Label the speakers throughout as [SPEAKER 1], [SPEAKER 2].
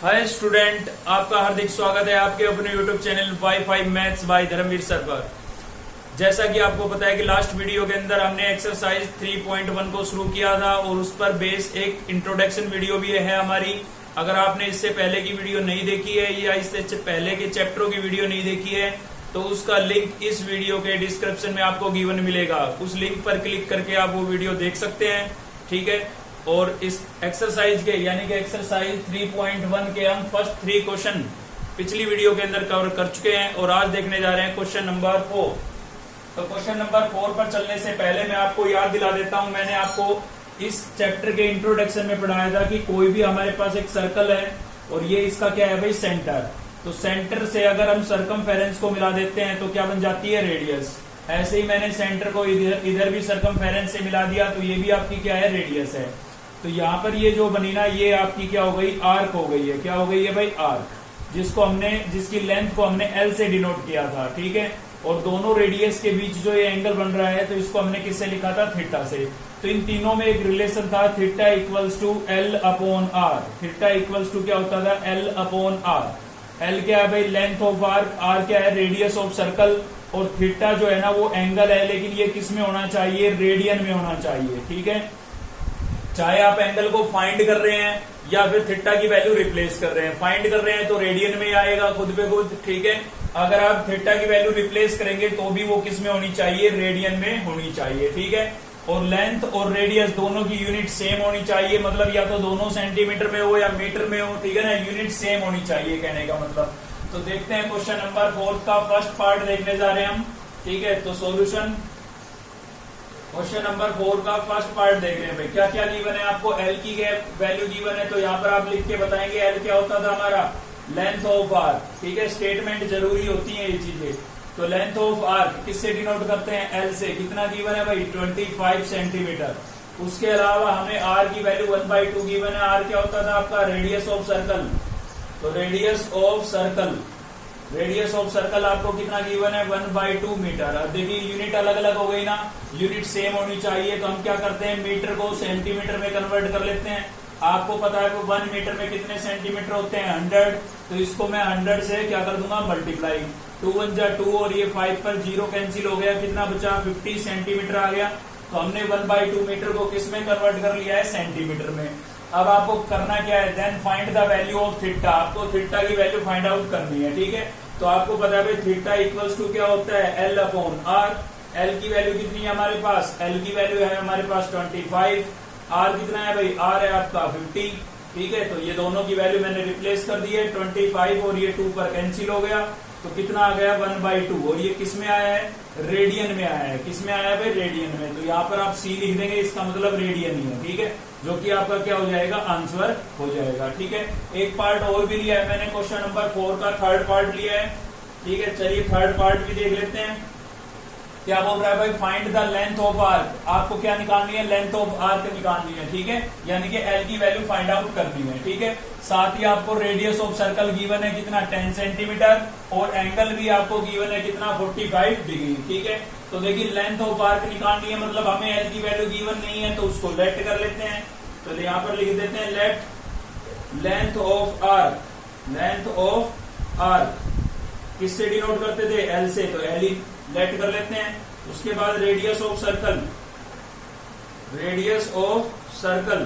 [SPEAKER 1] Hi student, आपका हार्दिक स्वागत है आपके अपने यूट्यूब चैनल वाई5 मैथ्स बाय धर्मवीर सर पर। जैसा कि आपको पता है कि लास्ट वीडियो के अंदर हमने एक्सरसाइज 3.1 को शुरू किया था और उस पर बेस एक इंट्रोडक्शन वीडियो भी है हमारी। अगर आपने इससे पहले की वीडियो नहीं देखी है या इससे पहले के चैप्टरों की वीडियो नहीं देखी है तो उसका लिंक इस वीडियो के डिस्क्रिप्शन में आपको गिवन मिलेगा। उस लिंक पर क्लिक करके आप वो वीडियो देख सकते हैं, ठीक है। और इस एक्सरसाइज के यानी कि एक्सरसाइज 3.1 के हम फर्स्ट 3 क्वेश्चन पिछली वीडियो के अंदर कवर कर चुके हैं और आज देखने जा रहे हैं क्वेश्चन नंबर 4। तो क्वेश्चन नंबर 4 पर चलने से पहले मैं आपको याद दिला देता हूं, मैंने आपको इस चैप्टर के इंट्रोडक्शन में पढ़ाया था कि कोई भी हमारे पास एक सर्कल है और ये इसका क्या है भाई, सेंटर। तो सेंटर से अगर हम सरकमफेरेंस को मिला देते हैं तो क्या बन जाती है, रेडियस। ऐसे ही मैंने सेंटर को इधर भी सरकमफेरेंस से मिला दिया तो ये भी आपकी क्या है, रेडियस है। तो यहाँ पर ये जो बनी ना, ये आपकी क्या हो गई, आर्क हो गई है। क्या हो गई है भाई, आर्क, जिसकी लेंथ को हमने एल से डिनोट किया था, ठीक है। और दोनों रेडियस के बीच जो ये एंगल बन रहा है तो इसको हमने किससे लिखा था, थीटा से। तो इन तीनों में एक रिलेशन था, theta equals to L upon R. Theta equals to क्या होता था, एल अपॉन आर। एल क्या है भाई, लेंथ ऑफ आर्क, आर क्या है, रेडियस ऑफ सर्कल, और थीटा जो है ना वो एंगल है, लेकिन ये किस में होना चाहिए, रेडियन में होना चाहिए, ठीक है। चाहे आप एंगल को फाइंड कर रहे हैं या फिर थीटा की वैल्यू रिप्लेस कर रहे हैं। फाइंड कर रहे हैं तो रेडियन में आएगा खुद पे खुद, ठीक है। अगर आप थीटा की वैल्यू रिप्लेस करेंगे तो भी वो किस में होनी चाहिए, रेडियन में होनी चाहिए, ठीक है। और लेंथ और रेडियस दोनों की यूनिट सेम होनी चाहिए, मतलब या तो दोनों सेंटीमीटर में हो या मीटर में हो, ठीक है ना। यूनिट सेम होनी चाहिए कहने का मतलब। तो देखते हैं क्वेश्चन नंबर 4 का फर्स्ट पार्ट देखने जा रहे हैं हम, ठीक है। तो सॉल्यूशन क्वेश्चन नंबर 4 का फर्स्ट पार्ट देख रहे हैं भाई। क्या क्या गिवन है आपको, एल की वैल्यू गिवन है, तो यहाँ पर आप लिख के बताएंगे एल क्या होता था हमारा, लेंथ ऑफ आर्क, ठीक है। स्टेटमेंट जरूरी होती है ये चीजें। तो लेंथ ऑफ आर्क किससे डिनोट करते हैं, एल से। कितना गिवन है भाई, 25 सेंटीमीटर। उसके अलावा हमें आर की वैल्यू 1/2 गिवन है। आर क्या होता था आपका, रेडियस ऑफ सर्कल। तो रेडियस ऑफ सर्कल आपको कितना गिवन है, 1/2 मीटर। अब देखिए यूनिट अलग अलग हो गई ना, यूनिट सेम होनी चाहिए। तो हम क्या करते हैं, मीटर को सेंटीमीटर में कन्वर्ट कर लेते हैं। आपको पता है कि 1 मीटर में कितने सेंटीमीटर होते हैं, 100। तो इसको मैं 100 से क्या कर दूंगा, मल्टीप्लाई। 2 1 जा 2 और ये 5 पर 0 कैंसिल हो गया, कितना बचा, 50 सेंटीमीटर आ गया। तो हमने 1/2 मीटर को किस में कन्वर्ट कर लिया है, सेंटीमीटर में। अब आपको करना क्या है, then find the value of theta. आपको थीटा की वैल्यू फाइंड आउट करनी है, ठीक है। तो आपको पता है थीटा इक्वल्स टू क्या होता है, एल अपॉन आर। एल की वैल्यू कितनी है हमारे पास, एल की वैल्यू है हमारे पास 25। आर कितना है भाई, आर है आपका 50, ठीक है। तो ये दोनों की वैल्यू मैंने रिप्लेस कर दी है, 25 और ये 2 पर कैंसिल हो गया। तो कितना आ गया, 1/2। और ये किस में आया है, रेडियन में आया है। किस में आया है भाई, रेडियन में। तो यहाँ पर आप सी लिख देंगे, इसका मतलब रेडियन ही है, ठीक है। जो कि आपका क्या हो जाएगा, आंसर हो जाएगा, ठीक है। एक पार्ट और भी लिया है मैंने, क्वेश्चन नंबर 4 का थर्ड पार्ट लिया है, ठीक है। चलिए थर्ड पार्ट भी देख लेते हैं। क्या बोल रहा है भाई, find the length of arc. आपको क्या निकालनी है, लेंथ ऑफ आर्क निकालनी है, ठीक है। यानी कि एल की वैल्यू फाइंड आउट करनी है, ठीक है। साथ ही आपको रेडियस ऑफ सर्कल गिवन है कितना, 10 सेंटीमीटर। और एंगल भी आपको गिवन है कितना, 45 डिग्री, ठीक है। तो देखिए लेंथ ऑफ आर्क निकालनी है, मतलब हमें एल की वैल्यू गिवन नहीं है तो उसको लेट कर लेते हैं। तो यहाँ पर लिख देते हैं late length of arc. Length of arc किससे डिनोट करते थे, एल से। तो एल ही लेट कर लेते हैं। उसके बाद radius of circle. Radius of circle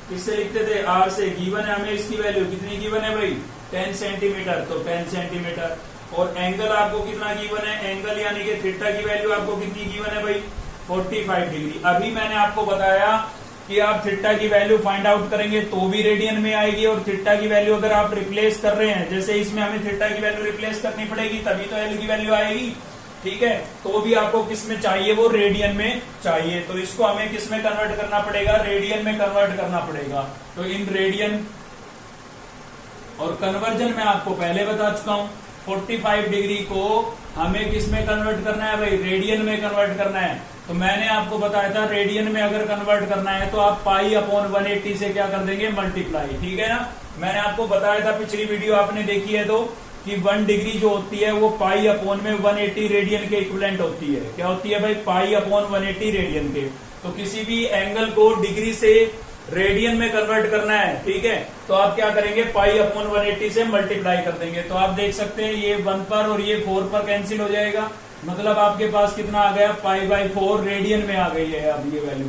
[SPEAKER 1] किससे लिखते थे, आर से। गिवन है हमें इसकी वैल्यू, कितनी गिवन है भाई, 10 सेंटीमीटर। तो 10 सेंटीमीटर। और एंगल आपको कितना गिवन है, एंगल यानी कि थीटा की वैल्यू आपको कितनी गिवन है भाई, 45 डिग्री। अभी मैंने आपको बताया कि आप थीटा की वैल्यू फाइंड आउट करेंगे तो भी रेडियन में आएगी, और थीटा की वैल्यू अगर आप रिप्लेस कर रहे हैं, जैसे इसमें हमें थीटा की वैल्यू रिप्लेस करनी पड़ेगी तभी तो एल की वैल्यू आएगी, ठीक है। तो भी आपको किस में चाहिए, वो रेडियन में चाहिए। तो इसको हमें किस में कन्वर्ट करना पड़ेगा, रेडियन में कन्वर्ट करना पड़ेगा। तो इन रेडियन और कन्वर्जन में आपको पहले बता चुका हूं, 45 डिग्री को हमें किस में कन्वर्ट करना है भाई, रेडियन में कन्वर्ट करना है। तो मैंने आपको बताया था रेडियन में अगर कन्वर्ट करना है तो आप पाई अपॉन 180 से क्या कर देंगे, मल्टीप्लाई, ठीक है ना। मैंने आपको बताया था, पिछली वीडियो आपने देखी है तो, कि 1 डिग्री जो होती है वो पाई अपॉन में 180 रेडियन के इक्विवेलेंट होती है। क्या होती है भाई, पाई अपॉन 180 रेडियन के। तो किसी भी एंगल को डिग्री से रेडियन में कन्वर्ट करना है, ठीक है, तो आप क्या करेंगे, पाई अपॉन 180 से मल्टीप्लाई कर देंगे। तो आप देख सकते हैं ये 1 पर और ये 4 पर कैंसिल हो जाएगा, मतलब आपके पास कितना आ गया, पाई बाई 4 रेडियन में आ गई है अब ये वैल्यू,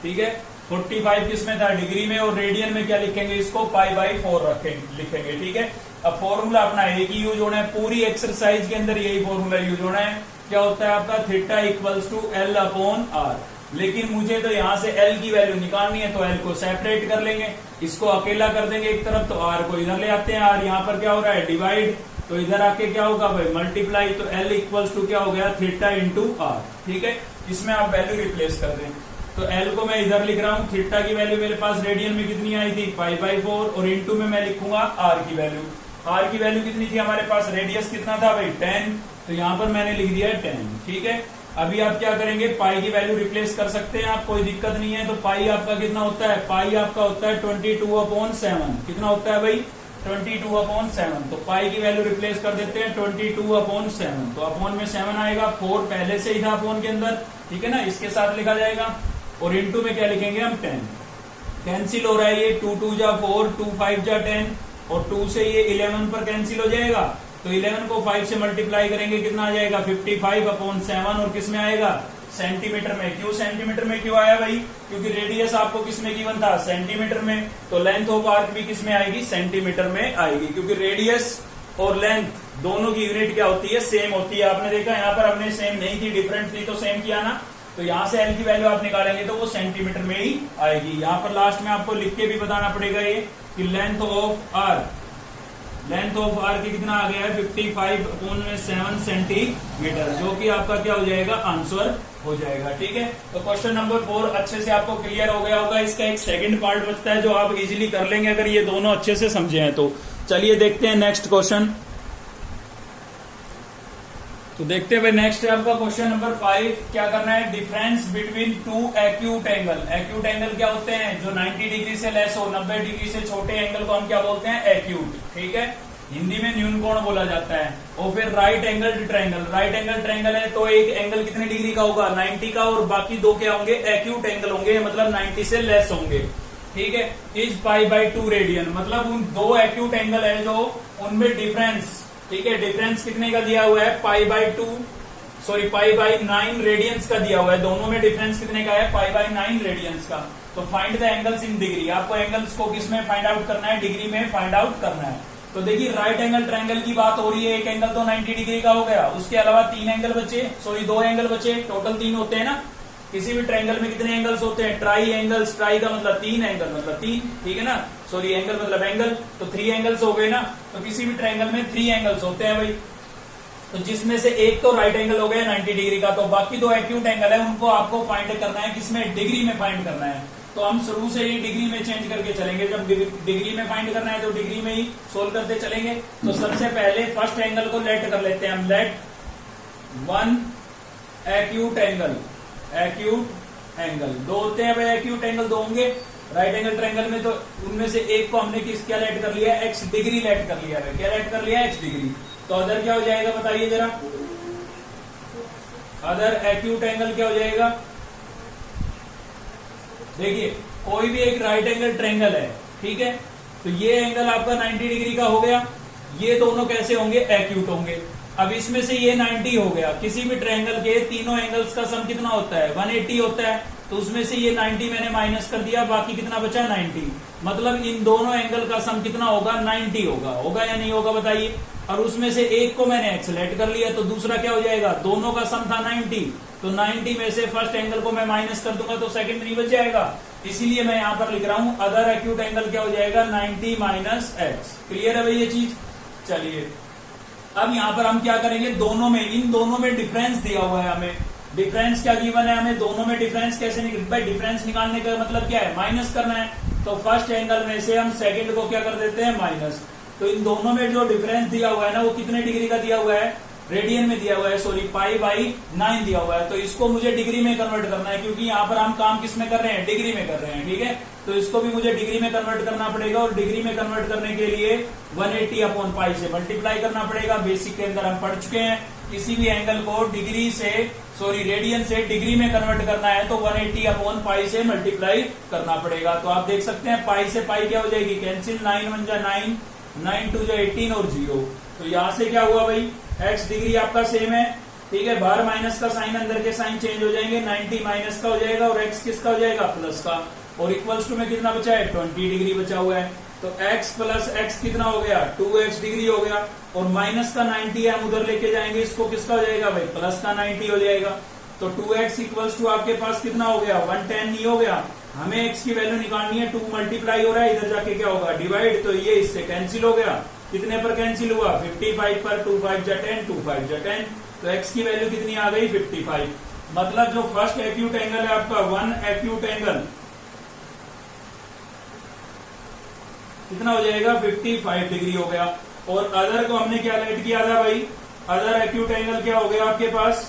[SPEAKER 1] ठीक है। 45 किसमें था, डिग्री में, और रेडियन में क्या लिखेंगे, इसको पाई बाई 4 लिखेंगे, ठीक है। अब फॉर्मूला अपना एक ही यूज होना है, पूरी एक्सरसाइज के अंदर यही फॉर्मूला यूज होना है। क्या होता है आपका, theta equals to L upon R. लेकिन मुझे तो यहाँ से एल की वैल्यू निकालनी है, तो एल को सेपरेट कर लेंगे, इसको अकेला कर देंगे एक तरफ, तो आर को इधर ले आते हैं। आर यहाँ पर क्या हो रहा है, डिवाइड, तो इधर आके क्या होगा भाई, मल्टीप्लाई। तो एल इक्वल्स टू क्या हो गया, थीटा इंटू आर, ठीक है। इसमें आप वैल्यू रिप्लेस कर दें, तो एल को मैं इधर लिख रहा हूँ, थीटा की वैल्यू मेरे पास रेडियन में कितनी आई थी, पाई बाई 4, और इंटू में मैं लिखूंगा आर की वैल्यू। आर की वैल्यू कितनी थी हमारे पास, रेडियस कितना था भाई, 10, तो यहाँ पर मैंने लिख दिया 10, ठीक है। अभी आप क्या करेंगे, पाई की वैल्यू रिप्लेस कर सकते हैं आप, कोई दिक्कत नहीं है। तो पाई आपका कितना होता है, पाई आपका होता है 22/7, कितना होता है भाई, 22/7। तो पाई की वैल्यू रिप्लेस कर देते हैं 22/7, तो अपॉन में 7 आएगा, 4 पहले से ही था अपॉन के अंदर, ठीक है ना, इसके साथ लिखा जाएगा। और इंटू में क्या लिखेंगे हम, 10, कैंसिल हो रहा है ये, 2 2 जा 4, 2 5 जा 10, और 2 से ये 11 पर कैंसिल हो जाएगा, तो 11 को 5 से मल्टीप्लाई करेंगे, कितना आ जाएगा, 55/7, और किस में आएगा, सेंटीमीटर में। क्यों सेंटीमीटर में क्यों आया भाई, क्योंकि रेडियस आपको किसमें गिवन था, सेंटीमीटर में, तो लेंथ ऑफ आर्क भी किसमें आएगी, सेंटीमीटर में आएगी, क्योंकि रेडियस और लेंथ दोनों की यूनिट क्या होती है, सेम होती है। आपने देखा यहाँ पर हमने सेम नहीं थी, डिफरेंट थी, तो सेम किया ना, तो यहाँ से एल की वैल्यू आप निकालेंगे तो वो सेंटीमीटर में ही आएगी। यहाँ पर लास्ट में आपको लिख के भी बताना पड़ेगा ये कि लेंथ ऑफ आर्क की कितना आ गया है, 55/7 सेंटीमीटर, जो कि आपका क्या हो जाएगा, आंसर हो जाएगा, ठीक है। तो क्वेश्चन नंबर 4 अच्छे से आपको क्लियर हो गया होगा। इसका एक सेकंड पार्ट बचता है जो आप इजीली कर लेंगे अगर ये दोनों अच्छे से समझे हैं तो। चलिए देखते हैं नेक्स्ट क्वेश्चन। तो देखते हैं भाई, नेक्स्ट है आपका क्वेश्चन नंबर 5। क्या करना है, difference between 2 acute angle. Acute angle क्या होते हैं, जो 90 डिग्री से लेस हो, 90 डिग्री से छोटे एंगल को हम क्या बोलते हैं, एक्यूट, ठीक है। हिंदी में न्यून कोण बोला जाता है। और फिर right angle triangle, right angle triangle है तो एक एंगल कितने डिग्री का होगा, 90 का, और बाकी दो क्या होंगे, एक्यूट एंगल होंगे, मतलब 90 से लेस होंगे, ठीक है। इज पाई बाई 2 रेडियन, मतलब उन दो एक्यूट एंगल है जो उनमें डिफरेंस, ठीक है, डिफरेंस कितने का दिया हुआ है, पाई बाई 9 रेडियंस का दिया हुआ है। दोनों में डिफरेंस कितने का है, पाई बाई 9 रेडियंस का। तो find the angles in degree, आपको एंगल्स को किसमें फाइंड आउट करना है, डिग्री में फाइंड आउट करना है। तो देखिए राइट एंगल ट्रायंगल की बात हो रही है, एक एंगल तो 90 डिग्री का हो गया, उसके अलावा 2 एंगल बचे, टोटल 3 होते हैं ना। किसी भी ट्रायंगल में कितने एंगल्स होते हैं, ट्राई एंगल्स, ट्राई का मतलब 3 एंगल मतलब 3, ठीक है ना, एंगल मतलब एंगल, तो 3 एंगल्स हो गए ना। तो किसी भी ट्रायंगल में 3 एंगल्स होते हैं भाई, तो जिसमें से एक तो राइट एंगल हो गया 90 डिग्री का, तो बाकी 2 एक्यूट एंगल है उनको आपको फाइंड करना है, किसमें, डिग्री में फाइंड करना है। तो हम शुरू से ही डिग्री में चेंज करके चलेंगे, जब डिग्री में फाइंड करना है तो डिग्री में ही सोल्व करते चलेंगे। तो सबसे पहले फर्स्ट एंगल को लेट कर लेते हैं हम, लेट 1 एक्यूट एंगल 2 होते हैं भाई, एक्यूट एंगल 2 होंगे राइट एंगल ट्रायंगल में, तो उनमें से एक को हमने क्या लेट कर लिया, x डिग्री लेट कर लिया है, क्या लेट कर लिया, x डिग्री। तो अदर क्या हो जाएगा बताइए जरा, अदर एक्यूट एंगल क्या हो जाएगा। देखिए कोई भी एक राइट एंगल ट्रायंगल है, ठीक है, तो ये एंगल आपका 90 डिग्री का हो गया, ये दोनों कैसे होंगे, एक्यूट होंगे। अब इसमें से ये 90 हो गया, किसी भी ट्रायंगल के तीनों एंगल्स का सम कितना होता है, 180 होता है, तो उसमें से ये 90 मैंने माइनस कर दिया, बाकी कितना बचा, 90। मतलब इन दोनों एंगल का सम कितना होगा, 90 होगा या नहीं होगा बताइए। और उसमें से एक को मैंने एक्सलेट कर लिया, तो दूसरा क्या हो जाएगा, दोनों का सम था 90, तो 90 में से फर्स्ट एंगल को मैं माइनस कर दूंगा तो सेकंड नहीं बच जाएगा, इसीलिए मैं यहां पर लिख रहा हूं अदर एक्यूट एंगल क्या हो जाएगा, 90 माइनस एक्स। क्लियर है भाई ये चीज। चलिए अब यहां पर हम क्या करेंगे, दोनों में, इन दोनों में डिफरेंस दिया हुआ है हमें, डिफरेंस क्या गिवन है हमें, दोनों में डिफरेंस कैसे भाई, डिफरेंस निकालने का मतलब क्या है, माइनस करना है। तो फर्स्ट एंगल में से हम सेकंड को क्या कर देते हैं, माइनस। तो इन दोनों में जो डिफरेंस दिया हुआ है ना, वो कितने डिग्री का दिया हुआ है, रेडियन में दिया हुआ है, पाई बाई 9 दिया हुआ है। तो इसको मुझे डिग्री में कन्वर्ट करना है, क्योंकि यहाँ पर हम काम किस में कर रहे हैं, डिग्री में कर रहे हैं, ठीक है। तो इसको भी मुझे डिग्री में कन्वर्ट करना पड़ेगा, और डिग्री में कन्वर्ट करने के लिए 180 अपॉन पाई से मल्टीप्लाई करना पड़ेगा। बेसिक के अंदर हम पढ़ चुके हैं किसी भी एंगल को रेडियन से डिग्री में कन्वर्ट करना है तो 180 अपॉन पाई से मल्टीप्लाई करना पड़ेगा। तो आप देख सकते हैं पाई से पाई क्या हो जाएगी, कैंसिल, 9 1 जा 9, 9 2 जा 18 और 0। तो यहां से क्या हुआ भाई, एक्स डिग्री आपका सेम है, ठीक है, बाहर माइनस का साइन, अंदर के साइन चेंज हो जाएंगे, 90 माइनस का हो जाएगा और एक्स किसका हो जाएगा, प्लस का, और इक्वल्स टू में कितना बचा है, 20 डिग्री बचा हुआ है। तो x प्लस एक्स कितना हो गया, 2x डिग्री हो गया, और माइनस का 90 है, हम उधर लेके जाएंगे, इसको किसका हो जाएगा भाई, प्लस का 90 हो जाएगा। तो 2x इक्वल्स टू आपके पास कितना हो गया, 110 नहीं हो गया, हमें x की वैल्यू निकालनी है, 2 मल्टीप्लाई हो रहा है, इधर जाके क्या होगा, डिवाइड, तो ये इससे कैंसिल हो गया, कितने पर कैंसिल हुआ, 55 पर, 2 5 जा 10, 2 5 जा 10, तो x की वैल्यू कितनी आ गई, 55। मतलब जो फर्स्ट एक्यूट एंगल है आपका, वन एक्यूट एंगल कितना हो जाएगा, 55 डिग्री हो गया। और अदर को हमने क्या लेट किया था भाई, अदर एक्यूट एंगल क्या हो गया आपके पास,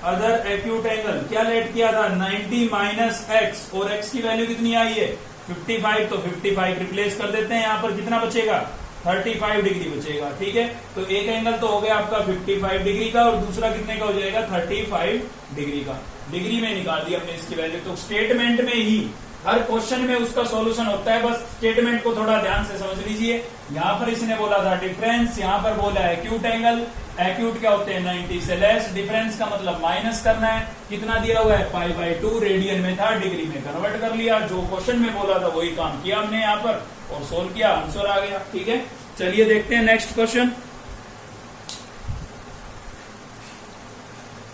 [SPEAKER 1] अदर एक्यूट एंगल क्या लेट किया था, 90 माइनस एक्स, और एक्स की वैल्यू कितनी आई है, 55, तो 55 रिप्लेस कर देते हैं, यहाँ पर कितना बचेगा, 35 डिग्री बचेगा, ठीक है। तो एक एंगल तो हो गया आपका 55 डिग्री का, और दूसरा कितने का हो जाएगा, 35 डिग्री का, डिग्री में निकाल दिया हमने इसकी वैल्यू। तो स्टेटमेंट में ही हर क्वेश्चन में उसका सॉल्यूशन होता है, बस स्टेटमेंट को थोड़ा ध्यान से समझ लीजिए। यहाँ पर इसने बोला था डिफरेंस, यहाँ पर बोला है एक्यूट एंगल, एक्यूट क्या होते हैं 90 से लेस, डिफरेंस का मतलब माइनस करना है, कितना दिया हुआ है π/2, रेडियन में था, डिग्री में कन्वर्ट कर लिया, जो क्वेश्चन में बोला था वही काम किया हमने यहाँ पर और सोल्व किया, आंसर आ गया, ठीक है। चलिए देखते हैं नेक्स्ट क्वेश्चन।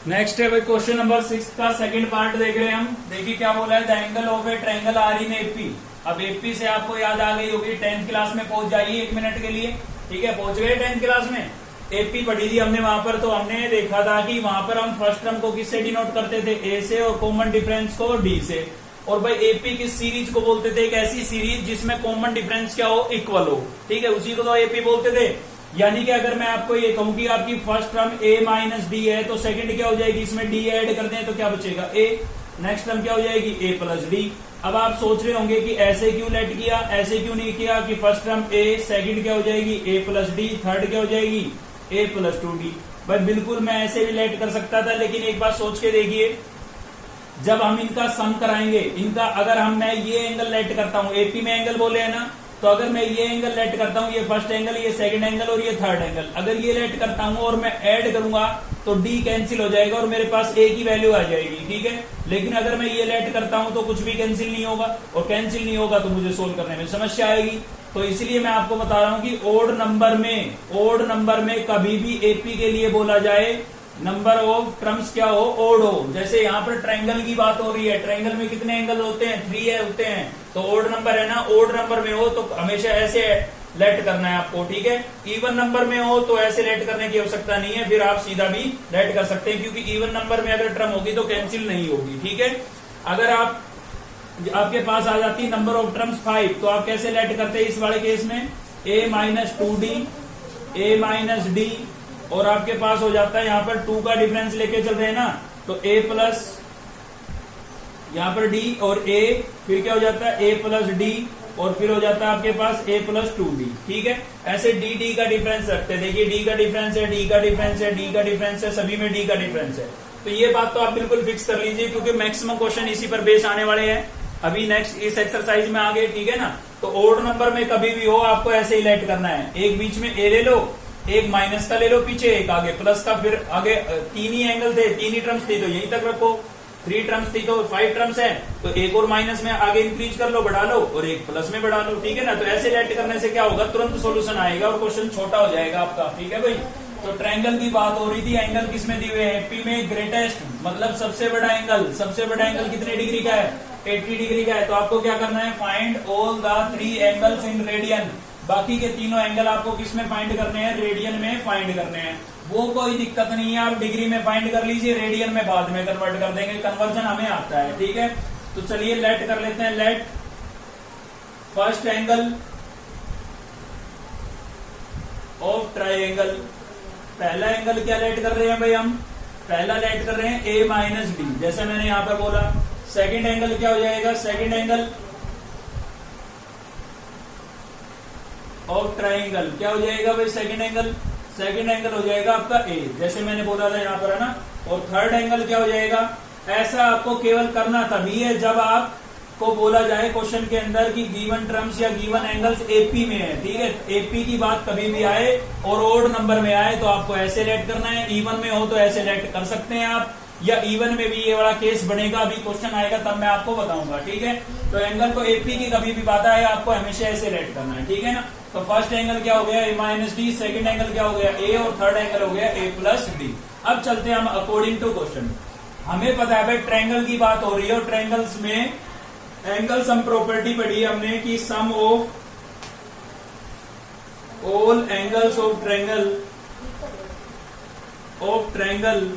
[SPEAKER 1] नेक्स्ट है भाई क्वेश्चन नंबर 6 का सेकंड पार्ट देख रहे हैं हम। देखिए क्या बोला है, the angle of a triangle are in AP. अब एपी से आपको याद आ गई होगी, 10th क्लास में पहुंच जाइए 1 मिनट के लिए, ठीक है, पहुंच गए 10th क्लास में, एपी पढ़ी थी हमने वहां पर। तो हमने देखा था कि वहां पर हम फर्स्ट टर्म को किससे डिनोट करते थे, ए से, और कॉमन डिफरेंस को डी से। और भाई एपी किस सीरीज को बोलते थे, एक ऐसी सीरीज जिसमें कॉमन डिफरेंस क्या हो, इक्वल हो, ठीक है, उसी को तो एपी बोलते थे। यानी कि अगर मैं आपको ये कहूं कि आपकी first term a minus D है, तो सेकंड क्या हो जाएगी, इसमें d ऐड कर दें तो क्या बचेगा, a, नेक्स्ट टर्म क्या हो जाएगी, a प्लस डी। अब आप सोच रहे होंगे कि ऐसे क्यों लेट किया, ऐसे क्यों नहीं किया, कि फर्स्ट टर्म a, सेकंड क्या हो जाएगी, a प्लस डी, थर्ड क्या हो जाएगी, a प्लस 2d। भाई बिल्कुल मैं ऐसे भी लेट कर सकता था, लेकिन एक बात सोच के देखिए, जब हम इनका सम कराएंगे, इनका अगर मैं ये एंगल लेट करता हूं, एपी में एंगल बोले है ना, तो अगर मैं ये एंगल लेट करता हूं, ये फर्स्ट एंगल, ये सेकंड एंगल और ये थर्ड एंगल, अगर ये लेट करता हूं और मैं ऐड करूंगा तो d कैंसिल हो जाएगा और मेरे पास a की वैल्यू आ जाएगी, ठीक है। लेकिन अगर मैं ये लेट करता हूं तो कुछ भी कैंसिल नहीं होगा, और कैंसिल नहीं होगा तो मुझे सोल्व करने में समस्या आएगी। तो इसलिए मैं आपको बता रहा हूं कि ओड नंबर में कभी भी एपी के लिए बोला जाए नंबर ऑफ टर्म्स क्या हो, ओड हो। जैसे यहाँ पर ट्रायंगल की बात हो रही है, ट्रायंगल में कितने एंगल होते हैं, 3 होते हैं, तो ओड नंबर है ना, ओड नंबर में हो तो हमेशा ऐसे लेट करना है आपको, ठीक है। इवन नंबर में हो तो ऐसे लेट करने की आवश्यकता नहीं है, फिर आप सीधा भी लेट कर सकते हैं, क्योंकि इवन नंबर में अगर टर्म होगी तो कैंसिल नहीं होगी, ठीक है। अगर आपके पास आ जाती नंबर ऑफ टर्म्स 5, तो आप कैसे लेट करते हैं इस वाले केस में, a minus 2d, a minus D, और आपके पास हो जाता है यहाँ पर 2 का डिफरेंस लेके चल रहे हैं ना, तो a प्लस यहाँ पर d और a, फिर क्या हो जाता है a प्लस d, और फिर हो जाता है आपके पास a प्लस 2d, ठीक है। ऐसे d का डिफरेंस रखते हैं, देखिए d का डिफरेंस है, d का डिफरेंस है, d का डिफरेंस है, सभी में d का डिफरेंस है। तो ये बात तो आप बिल्कुल फिक्स कर लीजिए, क्योंकि मैक्सिमम क्वेश्चन इसी पर बेस आने वाले हैं अभी नेक्स्ट इस एक्सरसाइज में आगे, ठीक है ना। तो ओड नंबर में कभी भी हो आपको ऐसे ही लेट करना है, एक बीच में a ले लो, एक माइनस का ले लो पीछे, एक आगे प्लस का, फिर आगे 3 ही एंगल थे, 3 ही टर्म्स थी तो यहीं तक रखो, 3 टर्म्स थी तो 5 टर्म्स है, तो एक और माइनस में आगे इंक्रीज कर लो, बढ़ा लो, और एक प्लस में बढ़ा लो, ठीक है ना। तो ऐसे लेट करने से क्या होगा, तुरंत सोल्यूशन आएगा और क्वेश्चन छोटा हो जाएगा आपका, ठीक है भाई। तो ट्रायंगल की बात हो रही थी, एंगल किसमें दिए हुए हैं, एपी में ग्रेटेस्ट मतलब सबसे बड़ा एंगल कितने डिग्री का है, 80 डिग्री का है। तो आपको क्या करना है, find all the 3 angles in radian. बाकी के तीनों एंगल आपको किसमें फाइंड करने हैं, रेडियन में फाइंड करने हैं। वो कोई दिक्कत नहीं है, आप डिग्री में फाइंड कर लीजिए, रेडियन में बाद में कन्वर्ट कर देंगे, कन्वर्जन हमें आता है, ठीक है। तो चलिए लेट कर लेते हैं, let first angle of triangle. पहला एंगल क्या लेट कर रहे हैं भाई, हम पहला लेट कर रहे हैं a माइनस डी, जैसे मैंने यहां पर बोला। सेकंड एंगल क्या हो जाएगा, सेकंड एंगल ऑफ ट्रायंगल क्या हो जाएगा भाई, सेकंड सेकंड एंगल हो जाएगा आपका ए, जैसे मैंने बोला था यहाँ पर, है ना। और थर्ड एंगल क्या हो जाएगा? ऐसा आपको केवल करना तभी है जब आपको बोला जाए क्वेश्चन के अंदर कि गिवन टर्म्स या गिवन एंगल्स एपी में है, ठीक है। एपी की बात कभी भी आए और ओड नंबर में आए तो आपको ऐसे लेट करना है, इवन में हो तो ऐसे लेट कर सकते हैं आप, या इवन में भी ये वाला केस बनेगा, अभी क्वेश्चन आएगा तब मैं आपको बताऊंगा, ठीक है। तो एंगल को एपी की कभी भी बात आए आपको हमेशा ऐसे लेट करना है, ठीक है ना। तो फर्स्ट एंगल क्या हो गया? ए माइनस डी, सेकेंड एंगल क्या हो गया? ए, और थर्ड एंगल हो गया ए प्लस डी। अब चलते हैं हम अकॉर्डिंग टू क्वेश्चन। हमें पता है भाई ट्रायंगल की बात हो रही है, और ट्रायंगल्स में एंगल सम प्रॉपर्टी पढ़ी है हमने कि sum of all angles of triangle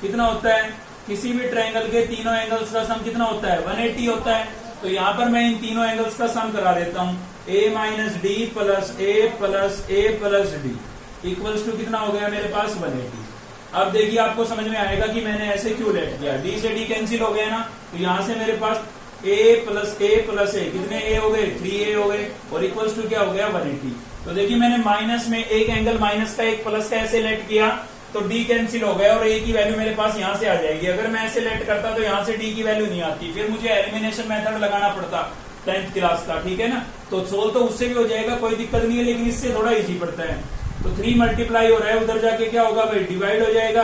[SPEAKER 1] कितना होता है? किसी भी ट्रायंगल के तीनों एंगल्स का सम कितना होता है? 180 होता है। तो यहां पर मैं इन तीनों एंगल्स का सम करा देता हूं, A minus D plus A plus D equals to कितना हो गया मेरे पास? 180। अब देखिए आपको समझ में आएगा कि मैंने ऐसे क्यों लेट किया। डी से डी कैंसिल हो गया ना, तो यहां से मेरे पास ए प्लस ए कितने ए हो गए? 3a हो गए, और इक्वल्स टू क्या हो गया? 180। तो देखिए मैंने माइनस में एक एंगल माइनस का एक प्लस का ऐसे लेट किया तो डी कैंसिल हो गया और ए की वैल्यू मेरे पास यहां से आ जाएगी। अगर मैं ऐसे लेट करता तो यहां से डी की वैल्यू नहीं आती, फिर मुझे एलिमिनेशन मेथड लगाना पड़ता 10th क्लास का, ठीक है ना। तो सोल्व तो उससे भी हो जाएगा, कोई दिक्कत नहीं है, लेकिन इससे थोड़ा इजी पड़ता है। तो 3 मल्टीप्लाई हो रहा है, उधर जाके क्या होगा भाई? डिवाइड हो जाएगा,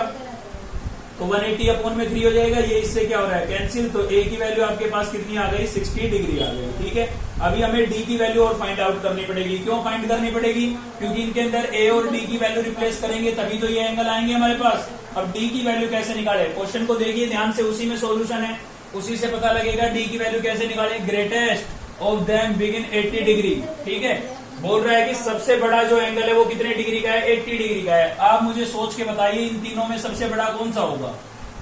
[SPEAKER 1] तो 180 अपॉन में 3 हो जाएगा। ये इससे क्या हो रहा है? कैंसिल। तो ए की वैल्यू आपके पास कितनी आ गई? 60 डिग्री आ गई, ठीक है। अभी हमें डी की वैल्यू और फाइंड आउट करनी पड़ेगी। क्यों फाइंड करनी पड़ेगी? क्योंकि इनके अंदर ए और डी की वैल्यू रिप्लेस करेंगे तभी तो ये एंगल आएंगे हमारे पास। अब डी की वैल्यू कैसे निकाले? क्वेश्चन को देखिए ध्यान से, उसी में सोल्यूशन है, उसी से पता लगेगा डी की वैल्यू कैसे निकाले। Greatest of them begin 80 degree, ठीक है। बोल रहा है कि सबसे बड़ा जो एंगल है वो कितने डिग्री का है? 80 डिग्री का है। आप मुझे सोच के बताइए इन तीनों में सबसे बड़ा कौन सा होगा?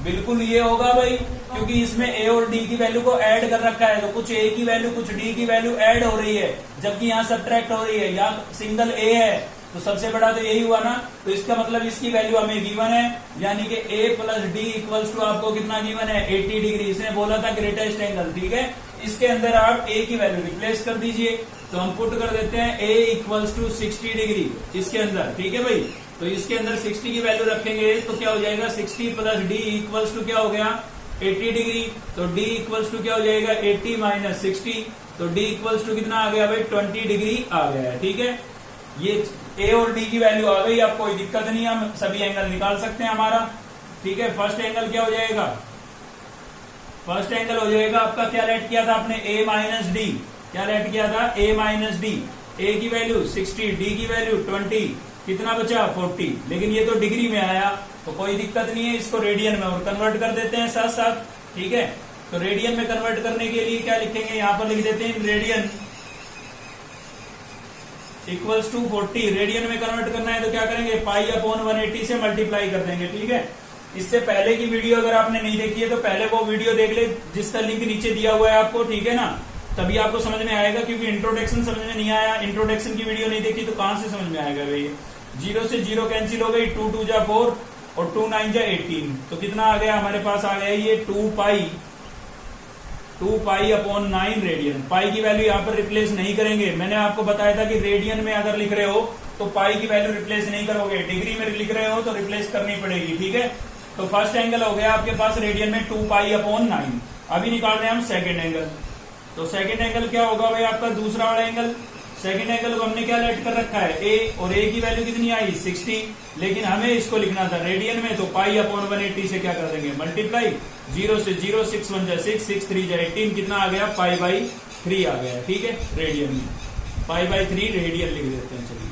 [SPEAKER 1] बिल्कुल ये होगा भाई, क्योंकि इसमें ए और डी की वैल्यू को ऐड कर रखा है, तो कुछ ए की वैल्यू कुछ डी की वैल्यू ऐड हो रही है, जबकि यहाँ सब्ट्रैक्ट हो रही है। यहाँ सिंगल ए है तो सबसे बड़ा तो यही हुआ ना, तो इसका मतलब इसकी वैल्यू हमें गिवन है, यानी कि ए प्लस डी इक्वल्स टू आपको कितना गिवन है? 80 डिग्री। इसने बोला था ग्रेटेस्ट एंगल, ठीक है। इसके अंदर आप ए की वैल्यू रिप्लेस कर दीजिए, तो हम पुट कर देते हैं ए इक्वल्स टू 60 डिग्री इसके अंदर, ठीक है भाई। तो इसके अंदर 60 की वैल्यू रखेंगे तो क्या हो जाएगा? 60 प्लस डी इक्वल्स टू क्या हो गया? 80 डिग्री। तो डी इक्वल्स टू क्या हो जाएगा? 80 माइनस 60, तो डी इक्वल्स टू कितना आ गया भाई? 20 डिग्री आ गया है, ठीक है। ये ए और डी की वैल्यू आ गई, अब कोई दिक्कत नहीं, हम सभी एंगल निकाल सकते हैं हमारा, ठीक है। फर्स्ट एंगल क्या हो जाएगा? फर्स्ट एंगल हो जाएगा आपका, क्या लेट किया था आपने? ए माइनस डी। क्या लेट किया था? ए माइनस डी। ए की वैल्यू 60, डी की वैल्यू 20, कितना बचा? 40। लेकिन ये तो डिग्री में आया तो कोई दिक्कत नहीं है, इसको रेडियन में और कन्वर्ट कर देते हैं साथ साथ, ठीक है। तो रेडियन में कन्वर्ट करने के लिए क्या लिखेंगे? यहाँ पर लिख देते हैं रेडियन इक्वल्स टू 40। रेडियन में कन्वर्ट करना है तो क्या करेंगे? पाई अपॉन 180 से मल्टीप्लाई कर देंगे, ठीक है। इससे पहले की वीडियो अगर आपने नहीं देखी है तो पहले वो वीडियो देख ले, जिसका लिंक नीचे दिया हुआ है आपको, ठीक है ना। तभी आपको समझ में आएगा, क्योंकि इंट्रोडक्शन समझ में नहीं आया, इंट्रोडक्शन की वीडियो नहीं देखी तो कहां से समझ में आएगा भाई। 0 से 0 कैंसिल हो गई, 2 2 जा 4 और 2 9 जा 18, तो कितना आ गया हमारे पास? आ गया ये 2 पाई अपॉन 9 रेडियन। पाई की वैल्यू यहाँ पर रिप्लेस नहीं करेंगे, मैंने आपको बताया था कि रेडियन में अगर लिख रहे हो तो पाई की वैल्यू रिप्लेस नहीं करोगे, डिग्री में लिख रहे हो तो रिप्लेस करनी पड़ेगी, ठीक है। तो फर्स्ट एंगल हो गया आपके पास रेडियन में 2 पाई अपॉन 9। अभी निकाल रहे हैं हम सेकेंड एंगल। तो सेकेंड एंगल क्या होगा भाई आपका? दूसरा वाला एंगल। सेकेंड एंगल को हमने क्या लेट कर रखा है? ए, और ए की वैल्यू कितनी आई? 60, लेकिन हमें इसको लिखना था रेडियन में, तो पाई अपॉन 180 से क्या कर देंगे? मल्टीप्लाई। 0 से 0, 6 1 जा 6, 6 3 जा 18, कितना आ गया? पाई बाई 3 आ गया, ठीक है। रेडियन में पाई बाई 3 रेडियन लिख देते हैं। चलिए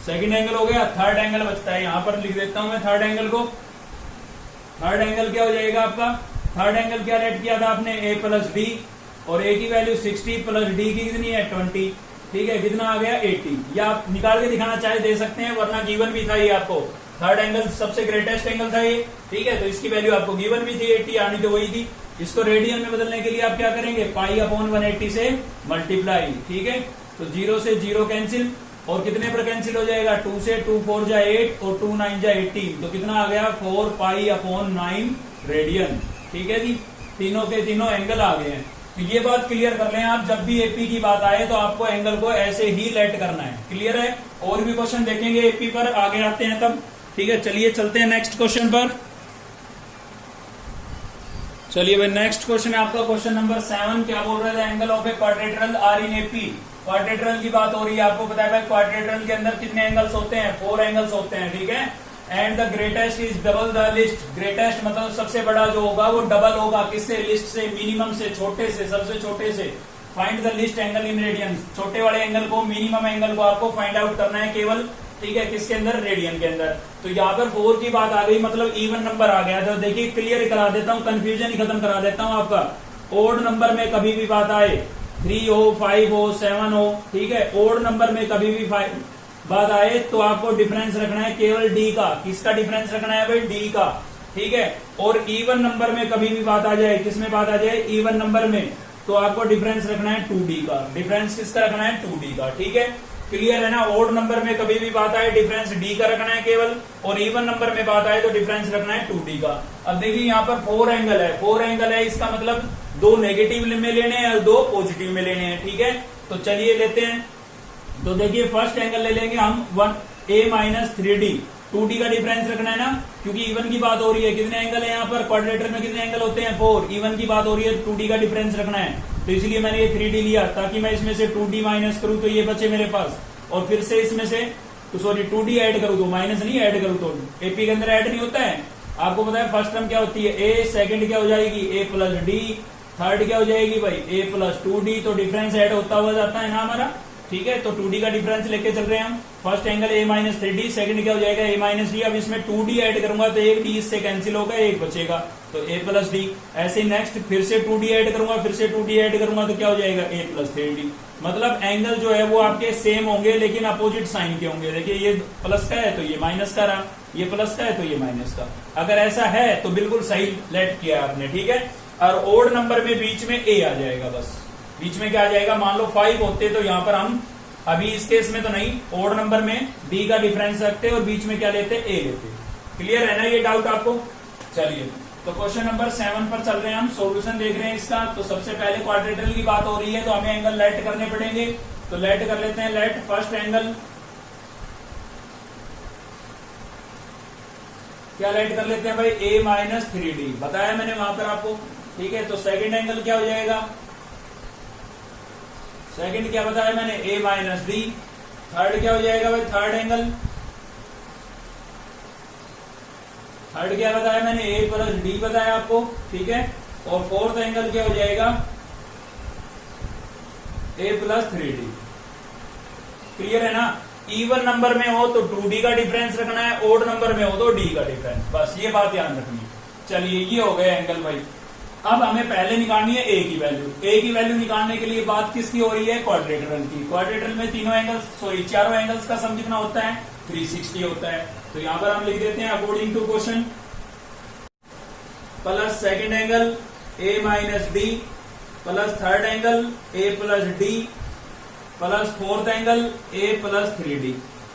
[SPEAKER 1] सेकेंड एंगल हो गया। थर्ड एंगल बचता है, यहां पर लिख देता हूं मैं थर्ड एंगल को। थर्ड एंगल क्या हो जाएगा आपका? थर्ड एंगल क्या लेट किया था आपने? ए प्लस डी, और ए की वैल्यू 60 प्लस डी की कितनी है? 20, ठीक है। कितना आ गया? 80। या आप निकाल के दिखाना चाहे दे सकते हैं, वरना गिवन भी था ये आपको। थर्ड एंगल सबसे ग्रेटेस्ट एंगल था ये, ठीक है। तो इसकी वैल्यू आपको गिवन भी थी 80, आनी तो वही थी। इसको रेडियन में बदलने के लिए आप क्या करेंगे? पाई अपॉन 180 से मल्टीप्लाई, ठीक है। तो 0 से 0 कैंसिल, और कितने पर कैंसिल हो जाएगा? 2 से 2 4 जा 8 और 2 9 जा 18, तो कितना आ गया? 4 पाई अपॉन 9 रेडियन, ठीक है जी। तीनों के तीनों एंगल आ गए हैं। तो ये बात क्लियर कर लें आप, जब भी एपी की बात आए तो आपको एंगल को ऐसे ही लेट करना है, क्लियर है। और भी क्वेश्चन देखेंगे एपी पर, आगे आते हैं तब। ठीक है, चलिए चलते हैं नेक्स्ट क्वेश्चन पर। चलिए भाई, नेक्स्ट क्वेश्चन है आपका क्वेश्चन नंबर 7। क्या बोल रहे थे? Angle of a quadrilateral are in AP. Quadrilateral की बात हो रही है, आपको पता है भाई क्वाड्रिलेटरल के अंदर कितने एंगल्स होते हैं? 4 एंगल्स होते हैं। ठीक है, and the greatest is double the list. Greatest मतलब सबसे बड़ा जो होगा वो डबल होगा, किससे? लिस्ट से, मिनिमम से, छोटे से, सबसे छोटे से। Find the list angle in radian. छोटे वाले एंगल को, मिनिमम एंगल को आपको फाइंड आउट करना है केवल। ठीक है, किसके अंदर? रेडियन के अंदर। तो यहाँ पर 4 की बात आ गई, मतलब इवन नंबर आ गया। तो देखिए क्लियर करा देता हूँ, कंफ्यूजन ही खत्म करा देता हूँ आपका। ओड नंबर में कभी भी बात आए, 3 हो, 5 हो, 7 हो, ठीक है, ओड नंबर में कभी भी बात आए तो आपको डिफरेंस रखना है केवल डी का। किसका डिफरेंस रखना है भाई? डी का। ठीक है, और इवन नंबर में कभी भी बात आ जाए, किसमें बात आ जाए? इवन नंबर में, तो आपको डिफरेंस रखना है 2D का। डिफरेंस किसका रखना है? 2D का। ठीक है, क्लियर है ना? ओड नंबर में कभी भी बात आए डिफरेंस डी का रखना है केवल, और इवन नंबर में बात आए तो डिफरेंस रखना है 2D का। अब देखिए यहाँ पर 4 एंगल है, 4 एंगल है, इसका मतलब 2 नेगेटिव में लेने हैं और 2 पॉजिटिव में लेने हैं। ठीक है, तो चलिए लेते हैं। तो देखिए फर्स्ट एंगल ले लेंगे हम 1a माइनस 3d। 2d का डिफरेंस रखना है ना, क्योंकि इवन की बात हो रही है। कितने एंगल है यहाँ पर? क्वाड्रिलेटरल में कितने एंगल होते हैं? 4। इवन की बात हो रही है, 2d का डिफरेंस रखना है, तो इसलिए मैंने ये 3d लिया, ताकि मैं इसमें से 2d माइनस करूं तो ये बचे मेरे पास, और फिर से इसमें से सॉरी 2d ऐड करूं तो माइनस नहीं ऐड करूं तो एपी के अंदर ऐड नहीं होता है। आपको पता है फर्स्ट टर्म क्या होती है? a, सेकंड क्या हो जाएगी? a प्लस डी, थर्ड क्या हो जाएगी भाई? a plus 2d। तो डिफरेंस ऐड होता हुआ जाता है ना हमारा। ठीक है, तो 2d का डिफरेंस लेके चल रहे हैं हम। First angle a minus 3d, second क्या हो जाएगा? a minus D. अब इसमें 2d ऐड करूंगा तो एक d इससे कैंसिल होगा, एक बचेगा, तो a प्लस डी। ऐसे नेक्स्ट फिर से 2d ऐड करूंगा, फिर से 2d ऐड करूंगा तो क्या हो जाएगा? a plus 3d। मतलब एंगल जो है वो आपके सेम होंगे लेकिन अपोजिट साइन के होंगे। देखिए ये प्लस का है तो ये माइनस का रहा, ये प्लस का है तो ये माइनस का। अगर ऐसा है तो बिल्कुल सही लेट किया आपने। ठीक है, और ओड नंबर में बीच में a आ जाएगा, बस बीच में क्या आ जाएगा? मान लो 5 होते तो यहाँ पर हम अभी इस केस में तो नहीं, ओड नंबर में d का डिफरेंस रखते और बीच में क्या लेते? a लेते। क्लियर है ना ये डाउट आपको? चलिए, तो क्वेश्चन नंबर 7 पर चल रहे हैं हम, सॉल्यूशन देख रहे हैं इसका। तो सबसे पहले क्वाड्रिलेटरल की बात हो रही है तो हमें एंगल लेट करने पड़ेंगे, तो लेट कर लेते हैं। लेट फर्स्ट एंगल क्या लेट कर लेते हैं भाई? a माइनस 3d बताया मैंने वहां पर आपको। ठीक है, तो सेकंड एंगल क्या हो जाएगा? सेकंड क्या बताया मैंने? a minus D. थर्ड क्या हो जाएगा भाई? थर्ड एंगल, थर्ड क्या बताया मैंने? a प्लस डी बताया आपको। ठीक है, और फोर्थ एंगल क्या हो जाएगा? a plus 3d। क्लियर है ना? इवन नंबर में हो तो 2d का डिफरेंस रखना है, ओड नंबर में हो तो d का डिफरेंस, बस ये बात ध्यान रखनी है। चलिए ये हो गया एंगल भाई। अब हमें पहले निकालनी है a की वैल्यू। a की वैल्यू निकालने के लिए बात किसकी हो रही है? क्वाड्रिलेटरल की। क्वाड्रिलेटरल में चारों एंगल्स का सम कितना होता है? 360 होता है। तो यहां पर हम लिख देते हैं according to question, plus second angle a minus D, plus third angle a plus d, plus fourth angle a plus 3d।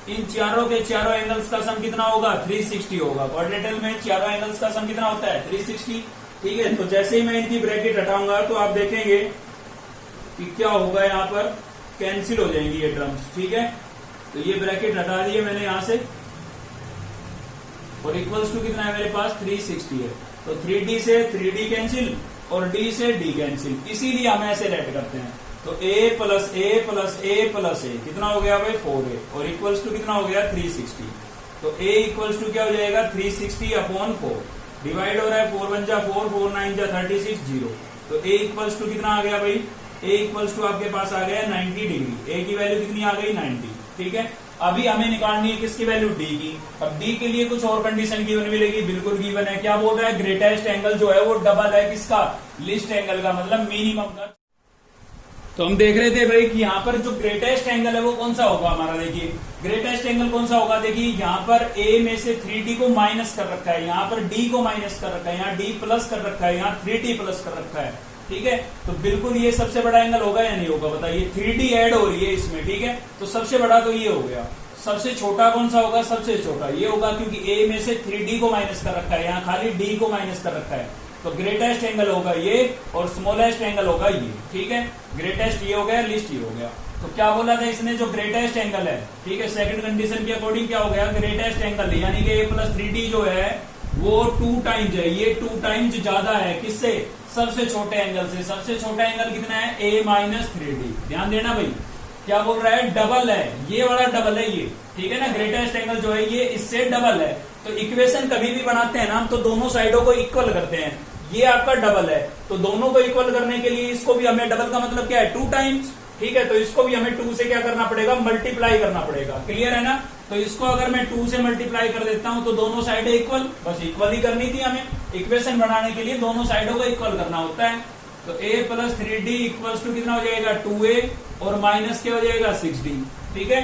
[SPEAKER 1] इन चारों के चारों एंगल्स का सम कितना होगा? 360 होगा। क्वाड्रिलेटरल में चारों एंगल्स का सम कितना होता है? 360। ठीक है, तो जैसे ही मैं इनकी ब्रैकेट हटाऊंगा तो आप देखेंगे कि क्या होगा, यहाँ पर कैंसिल हो जाएंगी ये टर्म्स। ठीक है, तो ये ब्रैकेट हटा दिए मैंने यहां से, और इक्वल्स टू कितना है मेरे पास? 360 है। तो 3d से 3d कैंसिल और d से d कैंसिल, इसीलिए हम ऐसे लेट करते हैं। तो a plus a plus a plus a कितना हो गया भाई? 4a, और इक्वल्स टू कितना हो गया? 360। तो a इक्वल्स टू क्या हो जाएगा? 360 अपॉन 4। डिवाइड हो रहा है, 4 1 जा 4, 4 9 जा 36, 0। तो a इक्वल्स टू कितना आ गया भाई? a इक्वल्स टू आपके पास आ गया 90 डिग्री। a की वैल्यू कितनी आ गई? 90। ठीक है, अभी हमें निकालनी है किसकी वैल्यू? d की। अब d के लिए कुछ और कंडीशन गिवन मिलेगी, बिल्कुल गिवन है। क्या बोल रहा है? ग्रेटेस्ट एंगल जो है वो डबल है किसका? लिस्ट एंगल का, मतलब मिनिमम का। तो हम देख रहे थे भाई कि यहाँ पर जो ग्रेटेस्ट एंगल है वो कौन सा होगा हमारा? देखिए ग्रेटेस्ट एंगल कौन सा होगा? देखिए यहाँ पर a में से 3d को माइनस कर रखा है, यहाँ पर d को माइनस कर रखा है, यहाँ d प्लस कर रखा है, यहाँ 3d प्लस कर रखा है। ठीक है, तो बिल्कुल ये सबसे बड़ा एंगल होगा या नहीं होगा बताइए? 3d ऐड हो रही है इसमें। ठीक है, तो सबसे बड़ा तो ये हो गया। सबसे छोटा कौन सा होगा? सबसे छोटा ये होगा, क्योंकि a में से 3d को माइनस कर रखा है, यहाँ खाली d को माइनस कर रखा है। तो ग्रेटेस्ट एंगल होगा ये और स्मॉलेस्ट एंगल होगा ये, ठीक है। ग्रेटेस्ट ये हो गया, लीस्ट ये हो गया। तो क्या बोला था इसने, जो ग्रेटेस्ट एंगल है, ठीक है, सेकंड कंडीशन के अकॉर्डिंग क्या हो गया, ग्रेटेस्ट एंगल यानी कि a प्लस 3d जो है वो 2 टाइम्स है, ये 2 टाइम्स ज्यादा है किससे, सबसे छोटे एंगल से। सबसे छोटा एंगल कितना है, a माइनस 3d। ध्यान देना भाई, क्या बोल रहा है, डबल है, ये वाला डबल है ये, ठीक है ना। ग्रेटेस्ट एंगल जो है ये इससे डबल है। तो इक्वेशन कभी भी बनाते हैं ना हम, तो दोनों साइडों को इक्वल करते हैं। ये आपका डबल है, तो दोनों को इक्वल करने के लिए इसको भी हमें, डबल का मतलब क्या है, 2 टाइम्स, ठीक है। तो इसको भी हमें 2 से क्या करना पड़ेगा, मल्टीप्लाई करना पड़ेगा। क्लियर है ना। तो इसको अगर मैं 2 से मल्टीप्लाई कर देता हूं तो दोनों साइडें इक्वल, बस इक्वल ही करनी थी हमें। इक्वेशन बनाने के लिए दोनों साइडों को इक्वल करना होता है। तो a plus 3d equals to कितना हो जाएगा, 2a और माइनस क्या हो जाएगा, 6d, ठीक है।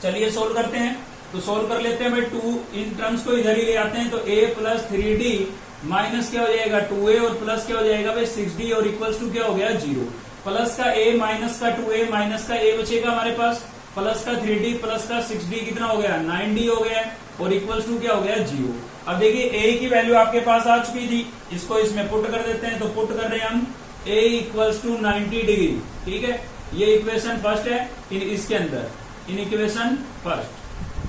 [SPEAKER 1] चलिए सोल्व करते हैं। तो सोल्व कर लेते हैं भाई, 2 इन टर्म्स को इधर ही ले आते हैं। तो a प्लस 3d माइनस क्या हो जाएगा, 2a और प्लस क्या हो जाएगा भाई, 6d और इक्वल्स टू क्या हो गया, 0। प्लस का a माइनस का 2a माइनस का a बचेगा हमारे पास, प्लस का 3d प्लस का 6d कितना हो गया, 9d हो गया और इक्वल्स टू क्या हो गया, 0। अब देखिए a की वैल्यू आपके पास आ चुकी थी, इसको इसमें पुट कर देते हैं। तो पुट कर रहे हैं हम a इक्वल्स टू 90 डिग्री, ठीक है। ये इक्वेशन फर्स्ट है इसके अंदर, इन इक्वेशन फर्स्ट,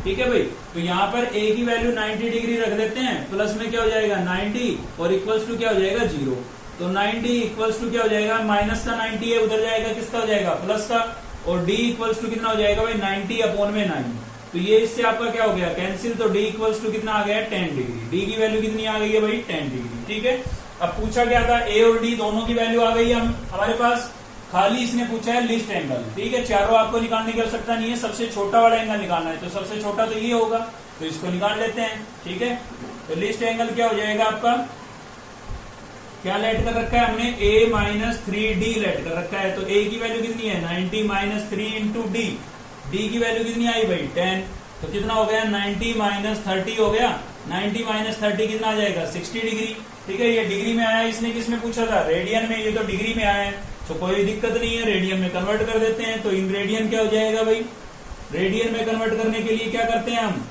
[SPEAKER 1] ठीक है भाई। तो यहाँ पर a की वैल्यू 90 डिग्री रख देते हैं, प्लस में क्या हो जाएगा 90 और इक्वल्स टू क्या हो जाएगा, 0। तो 90 इक्वल्स टू क्या हो जाएगा, माइनस का 90 है, उधर जाएगा किसका हो जाएगा, प्लस का। और d इक्वल्स टू कितना हो जाएगा भाई, 90 अपॉन में 9। तो ये इससे आपका क्या हो गया, कैंसिल। तो d इक्वल्स टू कितना आ गया, 10 डिग्री। d की वैल्यू कितनी आ गई है भाई, 10 डिग्री, ठीक है। अब पूछा क्या था, a और d दोनों की वैल्यू आ गई हमारे पास, खाली इसने पूछा है लिस्ट एंगल, ठीक है। चारों आपको निकालने की आवश्यकता नहीं है, सबसे छोटा वाला एंगल निकालना है। तो सबसे छोटा तो ये होगा, तो इसको निकाल लेते हैं, ठीक है। तो लिस्ट एंगल क्या हो जाएगा आपका, क्या लेट कर रखा है हमने, a माइनस 3d लेट कर रखा है। तो a की वैल्यू कितनी है, 90 माइनस 3 इंटू d। d की वैल्यू कितनी आई भाई, 10। तो कितना हो गया, 90 माइनस 30 हो गया। 90 माइनस 30 कितना आ जाएगा, 60 डिग्री, ठीक है। ये डिग्री में आया, इसने किस में पूछा था, रेडियन में, ये तो डिग्री में आया है। तो कोई दिक्कत नहीं है, रेडियन में कन्वर्ट कर देते हैं। तो इन रेडियन क्या हो जाएगा भाई, रेडियन में कन्वर्ट करने के लिए क्या करते हैं हम,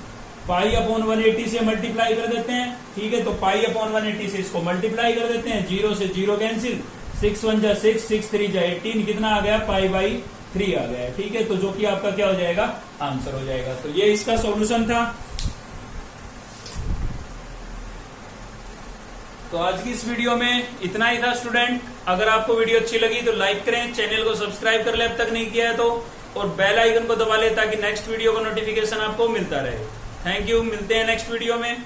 [SPEAKER 1] पाई अपॉन 180 से मल्टीप्लाई कर देते हैं, ठीक है। तो पाई अपॉन 180 से इसको मल्टीप्लाई कर देते हैं, 0 से 0 कैंसिल, 6 1 जा 6, 6 3 जा 18, कितना आ गया, पाई बाई 3 आ गया, ठीक है। तो जो कि आपका क्या हो जाएगा, आंसर हो जाएगा। तो ये इसका सॉल्यूशन था। तो आज की इस वीडियो में इतना ही था स्टूडेंट। अगर आपको वीडियो अच्छी लगी तो लाइक करें, चैनल को सब्सक्राइब कर ले अब तक नहीं किया है तो, और बेल आइकन को दबा ले ताकि नेक्स्ट वीडियो का नोटिफिकेशन आपको मिलता रहे। थैंक यू, मिलते हैं नेक्स्ट वीडियो में।